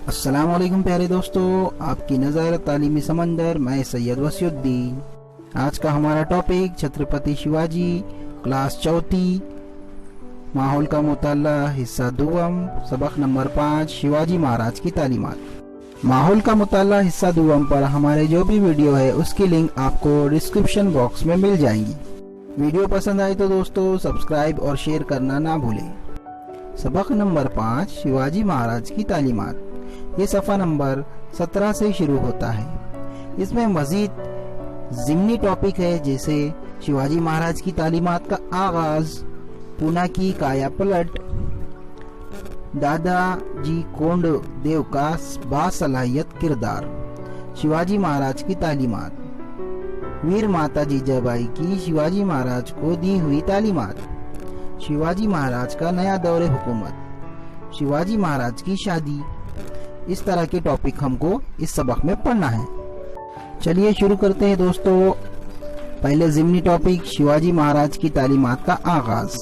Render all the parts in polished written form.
अस्सलाम वालेकुम प्यारे दोस्तों, आपकी नज़र तालीमी समंदर, मैं सैयद वसीउद्दीन। आज का हमारा टॉपिक छत्रपति शिवाजी, क्लास चौथी, माहौल का मुताला, हिस्सा दुवम, सबक नंबर 5, शिवाजी महाराज की तालीमात। माहौल का मुताला हिस्सा दुवम पर हमारे जो भी वीडियो है उसकी लिंक आपको डिस्क्रिप्शन बॉक्स में मिल जाएंगी। वीडियो पसंद आए तो दोस्तों सब्सक्राइब और शेयर करना ना भूलें। सबक नंबर 5, शिवाजी महाराज की तालीमात। ये सफ़ा नंबर 17 से शुरू होता है। इसमें मजीद ज़िमनी टॉपिक है, जैसे शिवाजी महाराज की तालीमात का आगाज, पूना की काया पलट, दादाजी कोंड देव का बासलाहियत किरदार, शिवाजी महाराज की तालीमात, वीर माता जीजाबाई की शिवाजी महाराज को दी हुई तालीमात, शिवाजी महाराज का नया दौरे हुकूमत, शिवाजी महाराज की शादी। इस तरह के टॉपिक हमको इस सबक में पढ़ना है। चलिए शुरू करते हैं दोस्तों। पहले ज़िमनी टॉपिक, शिवाजी महाराज की तालीमात का आगाज।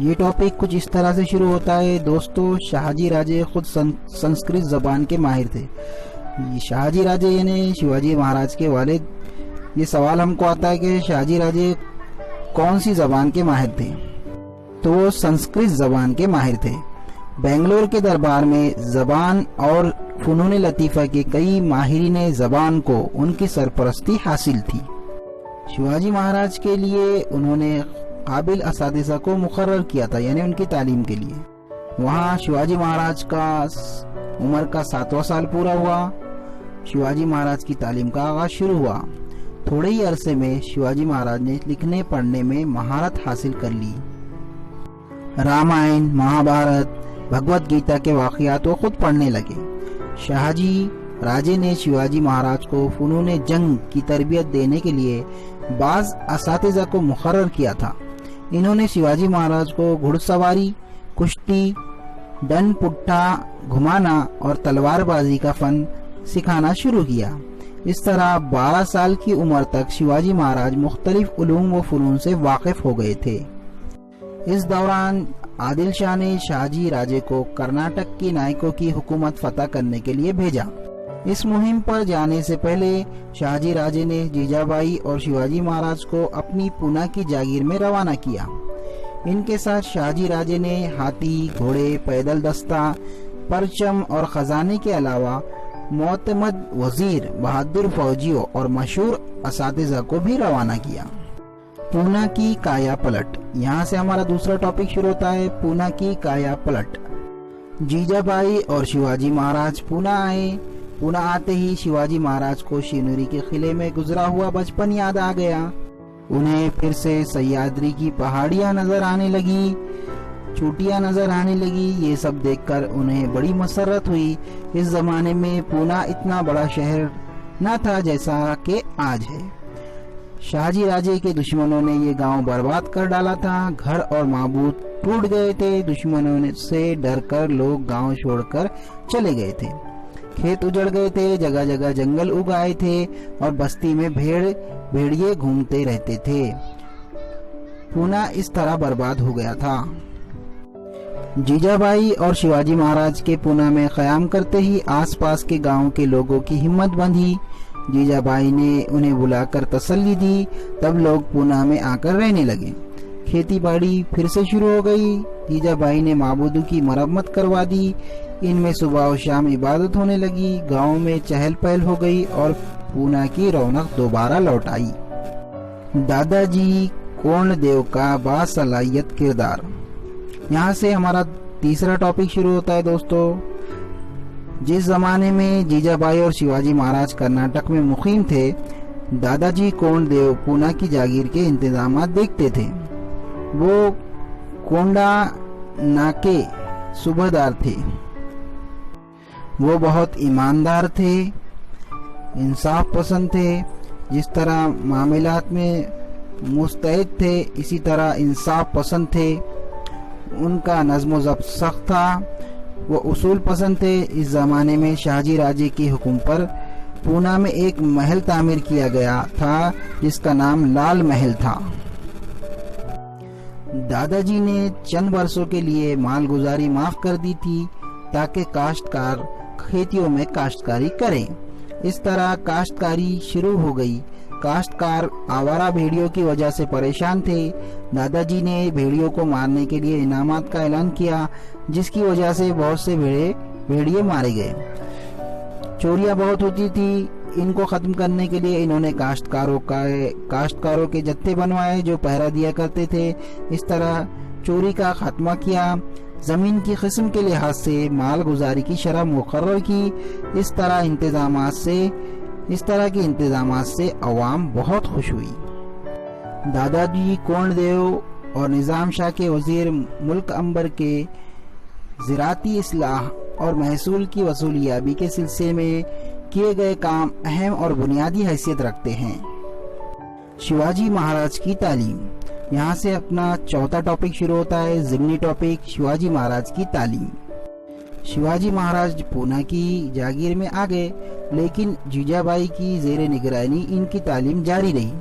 ये टॉपिक कुछ इस तरह से शुरू होता है। दोस्तों, शाहजी राजे खुद संस्कृत जबान के माहिर थे। शाहजी राजे यानी शिवाजी महाराज के वालिद। ये सवाल हमको आता है कि शाहजी राजे कौन सी जबान के माहिर थे, तो वो संस्कृत जबान के माहिर थे। बेंगलोर के दरबार में जबान और फनून लतीफ़ा के कई माहिरीन जबान को उनकी सरपरस्ती हासिल थी। शिवाजी महाराज के लिए उन्होंने काबिल असातिज़ा को मुकर्रर किया था, यानी उनकी तालीम के लिए। वहाँ शिवाजी महाराज का उम्र का 7वां साल पूरा हुआ। शिवाजी महाराज की तालीम का आगाज शुरू हुआ। थोड़े ही अरसे में शिवाजी महाराज ने लिखने पढ़ने में महारत हासिल कर ली। रामायण, महाभारत, भगवत गीता के वाक़ियात वो खुद पढ़ने लगे। शाहजी राजे ने शिवाजी महाराज को फनून जंग की तरबियत देने के लिए बाज़ असातिज़ा को मुकर्रर किया था। इन्होंने शिवाजी महाराज को घुड़सवारी, कुश्ती, डन पुट्ठा घुमाना और तलवारबाजी का फन सिखाना शुरू किया। इस तरह 12 साल की उम्र तक शिवाजी महाराज मुख्तलिफ उलूम व फनून से वाकिफ हो गए थे। इस दौरान आदिल शाह ने शाहजी राजे को कर्नाटक की नायकों की हुकूमत फतह करने के लिए भेजा। इस मुहिम पर जाने से पहले शाहजी राजे ने जीजाबाई और शिवाजी महाराज को अपनी पूना की जागीर में रवाना किया। इनके साथ शाहजी राजे ने हाथी, घोड़े, पैदल दस्ता, परचम और खजाने के अलावा मोतमद वजीर, बहादुर फौजियों और मशहूर असातिज़ा को भी रवाना किया। पूना की काया पलट। यहाँ से हमारा दूसरा टॉपिक शुरू होता है, पूना की काया पलट। जीजाबाई और शिवाजी महाराज पूना आए। पूना आते ही शिवाजी महाराज को शिवनेरी के किले में गुजरा हुआ बचपन याद आ गया। उन्हें फिर से सह्याद्री की पहाड़ियां नजर आने लगी, चोटियां नजर आने लगी। ये सब देखकर उन्हें बड़ी मसरत हुई। इस जमाने में पूना इतना बड़ा शहर न था जैसा कि आज है। शाहजी राजे के दुश्मनों ने ये गांव बर्बाद कर डाला था। घर और माबूद टूट गए थे। दुश्मनों से डरकर लोग गांव छोड़कर चले गए थे। खेत उजड़ गए थे, जगह जगह जंगल उग आए थे और बस्ती में भेड़िए घूमते रहते थे। पूना इस तरह बर्बाद हो गया था। जीजाबाई और शिवाजी महाराज के पूना में क़याम करते ही आसपास के गांव के लोगों की हिम्मत बंधी। जीजाबाई ने उन्हें बुलाकर तसल्ली दी। तब लोग पूना में आकर रहने लगे। खेती बाड़ी फिर से शुरू हो गई। जीजाबाई ने माबूदों की मरम्मत करवा दी। इनमें सुबह और शाम इबादत होने लगी। गांव में चहल पहल हो गई और पूना की रौनक दोबारा लौट आई। दादाजी कोंड देव का बासलाहियत किरदार। यहाँ से हमारा तीसरा टॉपिक शुरू होता है दोस्तों। जिस जमाने में जीजाबाई और शिवाजी महाराज कर्नाटक में मुकीम थे, दादाजी कोंड देव पूना की जागीर के इंतजामात देखते थे। वो कोंडा नाके सूबेदार थे। वो बहुत ईमानदार थे, इंसाफ पसंद थे। जिस तरह मामलात में मुस्तैद थे, इसी तरह इंसाफ पसंद थे। उनका नज़्म ज़ब्त सख्त था। वो उसूल पसंद थे। इस जमाने में शाहजी राजे की हुक्म पर पूना में एक महल तामीर किया गया था जिसका नाम लाल महल था। दादाजी ने चंद वर्षों के लिए मालगुजारी माफ कर दी थी ताकि काश्तकार खेतियों में काश्तकारी करें। इस तरह काश्तकारी शुरू हो गई। काश्तकार आवारा भेड़ियों की वजह से परेशान थे। दादाजी ने भेड़ियों को मारने के लिए इनामात का ऐलान किया, जिसकी वजह से बहुत से भेड़िए मारे गए। चोरियां बहुत होती थी। इनको खत्म करने के लिए इन्होंने काश्तकारों के जत्थे बनवाए जो पहरा दिया करते थे। इस तरह चोरी का खात्मा किया। जमीन की किस्म के लिहाज से माल गुजारी की शरह मुकर्रर की। इस तरह के इंतजामात से अवाम बहुत खुश हुई। दादाजी कोंडदेव और निजाम शाह के वजीर मुल्क अंबर के ज़राती इस्लाह और महसूल की वसूलियाबी के सिलसिले में किए गए काम अहम और बुनियादी हैसियत रखते हैं। शिवाजी महाराज की तालीम। यहाँ से अपना चौथा टॉपिक शुरू होता है, ज़िमनी टॉपिक, शिवाजी महाराज की तालीम। शिवाजी महाराज पूना की जागीर में आ गए, लेकिन जीजाबाई की जेर निगरानी इनकी तालीम जारी रही।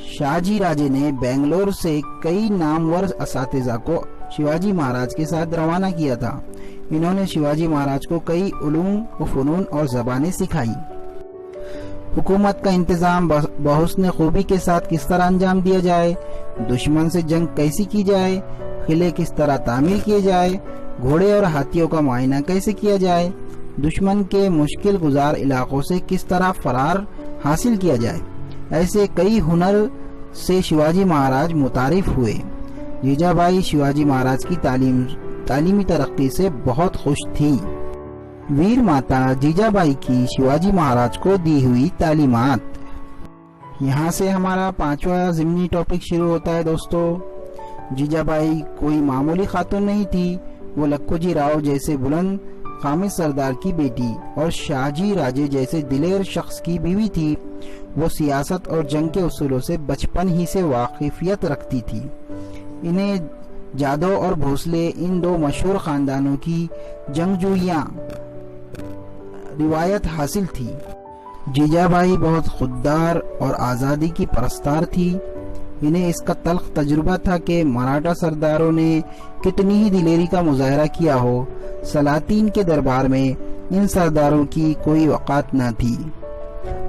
शाहजी राजे ने बेंगलोर से कई नामवर असातिज़ा को शिवाजी महाराज के साथ रवाना किया था। इन्होंने शिवाजी महाराज को कई उलूम व फ़नून और ज़बानें सिखाई। हुकूमत का इंतज़ाम बहुस्न खूबी के साथ किस तरह अंजाम दिया जाए, दुश्मन से जंग कैसी की जाए, किले किस तरह तामीर किए जाए, घोड़े और हाथियों का मुआयना कैसे किया जाए, दुश्मन के मुश्किल गुजार इलाकों से किस तरह फरार हासिल किया जाए, ऐसे कई हुनर से शिवाजी महाराज मुतारिफ हुए। जीजाबाई शिवाजी महाराज की तालीमी तरक्की से बहुत खुश थी। वीर माता जीजाबाई की शिवाजी महाराज को दी हुई तालीमात। यहाँ से हमारा पांचवा ज़िमनी टॉपिक शुरू होता है दोस्तों। जीजाबाई कोई मामूली खातून नहीं थी। वो लक्खोजी राव जैसे बुलंद कामिल सरदार की बेटी और शाहजी राजे जैसे दिलेर शख्स की बीवी थी। वो सियासत और जंग के उसूलों से बचपन ही से वाकिफियत रखती थी। इन्हें जादव और भोसले, इन दो मशहूर खानदानों की जंगजूइयां रिवायत हासिल थी। जीजाबाई बहुत खुददार और आज़ादी की परस्तार थी। इन्हें इसका तल्ख तजुर्बा था कि मराठा सरदारों ने कितनी ही दिलेरी का मुजाहरा किया हो, सलातीन के दरबार में इन सरदारों की कोई वक़ात न थी।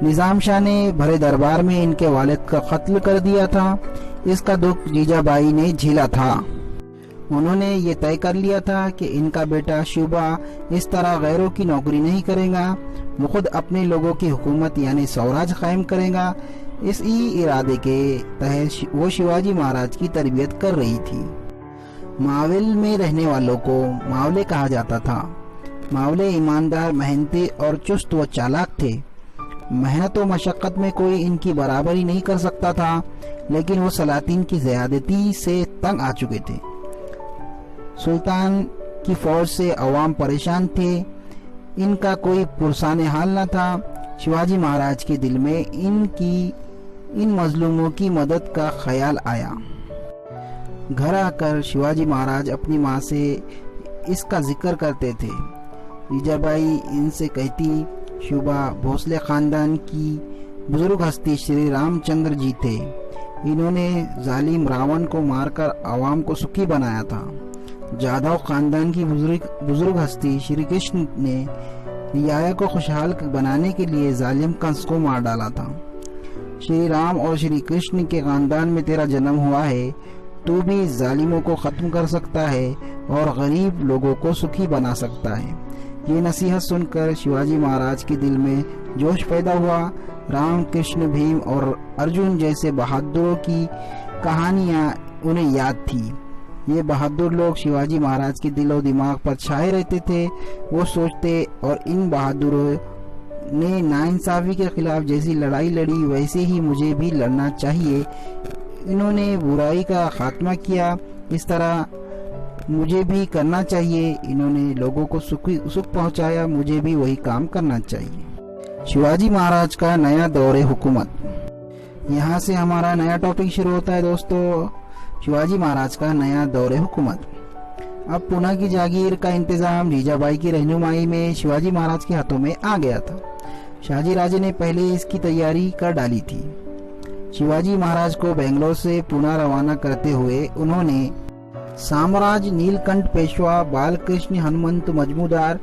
निजाम शाह ने भरे दरबार में इनके वालिद का कत्ल कर दिया था। इसका दुख जीजाबाई ने झेला था। उन्होंने ये तय कर लिया था कि इनका बेटा शुबा इस तरह गैरों की नौकरी नहीं करेगा, वो खुद अपने लोगों की हुकूमत यानी स्वराज कायम करेगा। इस इरादे के तहत वो शिवाजी महाराज की तरबियत कर रही थी। मावल में रहने वालों को मावले कहा जाता था। मावले ईमानदार, मेहनती और चुस्त व चालाक थे। मेहनत व मशक्क़त में कोई इनकी बराबरी नहीं कर सकता था, लेकिन वो सलातीन की ज़्यादती से तंग आ चुके थे। सुल्तान की फौज से अवाम परेशान थे। इनका कोई पुरसान हाल न था। शिवाजी महाराज के दिल में इन मजलूमों की मदद का ख्याल आया। घर आकर शिवाजी महाराज अपनी माँ से इसका जिक्र करते थे। जीजाबाई इनसे कहती, शुबा भोसले खानदान की बुजुर्ग हस्ती श्री रामचंद्र जी थे। इन्होंने जालिम रावण को मारकर अवाम को सुखी बनाया था। जाधव खानदान की बुजुर्ग हस्ती श्री कृष्ण ने रियाया को खुशहाल बनाने के लिए जालिम कंस को मार डाला था। श्री राम और श्री कृष्ण के खानदान में तेरा जन्म हुआ है, तू भी जालिमों को खत्म कर सकता है और गरीब लोगों को सुखी बना सकता है। ये नसीहत सुनकर शिवाजी महाराज के दिल में जोश पैदा हुआ। राम, कृष्ण, भीम और अर्जुन जैसे बहादुरों की कहानियां उन्हें याद थी। ये बहादुर लोग शिवाजी महाराज के दिलो दिमाग पर छाए रहते थे। वो सोचते, और इन बहादुरों ने नाइंसाफी के खिलाफ जैसी लड़ाई लड़ी, वैसे ही मुझे भी लड़ना चाहिए। इन्होंने बुराई का खात्मा किया, इस तरह मुझे भी करना चाहिए। इन्होंने लोगों को सुख पहुंचाया, मुझे भी वही काम करना चाहिए। शिवाजी महाराज का नया दौरे हुकूमत। यहाँ से हमारा नया टॉपिक शुरू होता है दोस्तों, शिवाजी महाराज का नया दौरे हुकूमत। अब पूना की जागीर का इंतजाम जीजाबाई की रहनुमाई में शिवाजी महाराज के हाथों में आ गया था। शाहजी राजे ने पहले इसकी तैयारी कर डाली थी। शिवाजी महाराज को बेंगलोर से पूना रवाना करते हुए उन्होंने साम्राज, नीलकंठ पेशवा, बालकृष्ण, हनुमंत मजमूदार,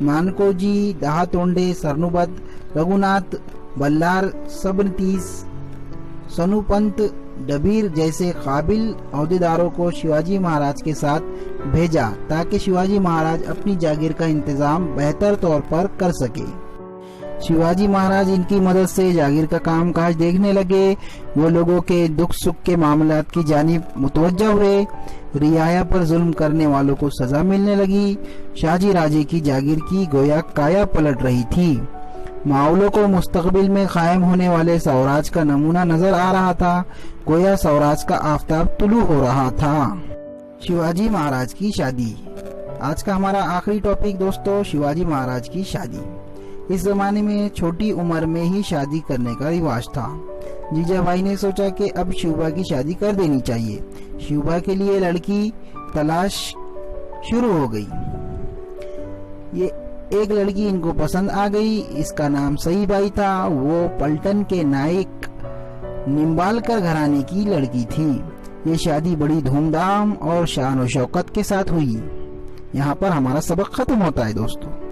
मानकोजी, दहातोंडे, सरनोबत, रघुनाथ, बल्लार, सबनीस, सनुपंत, डबीर जैसे काबिल अहदेदारों को शिवाजी महाराज के साथ भेजा ताकि शिवाजी महाराज अपनी जागीर का इंतजाम बेहतर तौर पर कर सके। शिवाजी महाराज इनकी मदद से जागीर का कामकाज देखने लगे। वो लोगों के दुख सुख के मामलात की जानिब मुतवज्जा हुए। रियाया पर जुल्म करने वालों को सजा मिलने लगी। शाहजी राजे की जागीर की गोया काया पलट रही थी। माओलों को मुस्तकबिल में कायम होने वाले स्वराज का नमूना नजर आ रहा था। गोया स्वराज का आफताब तुलू हो रहा था। शिवाजी महाराज की शादी। आज का हमारा आखिरी टॉपिक दोस्तों, शिवाजी महाराज की शादी। इस जमाने में छोटी उम्र में ही शादी करने का रिवाज था। जीजाभाई ने सोचा कि अब शिवबा की शादी कर देनी चाहिए। शिवबा के लिए लड़की तलाश शुरू हो गई। ये एक लड़की इनको पसंद आ गई। इसका नाम सईबाई था। वो पलटन के नायक निम्बालकर घराने की लड़की थी। ये शादी बड़ी धूमधाम और शान और शौकत के साथ हुई। यहाँ पर हमारा सबक खत्म होता है दोस्तों।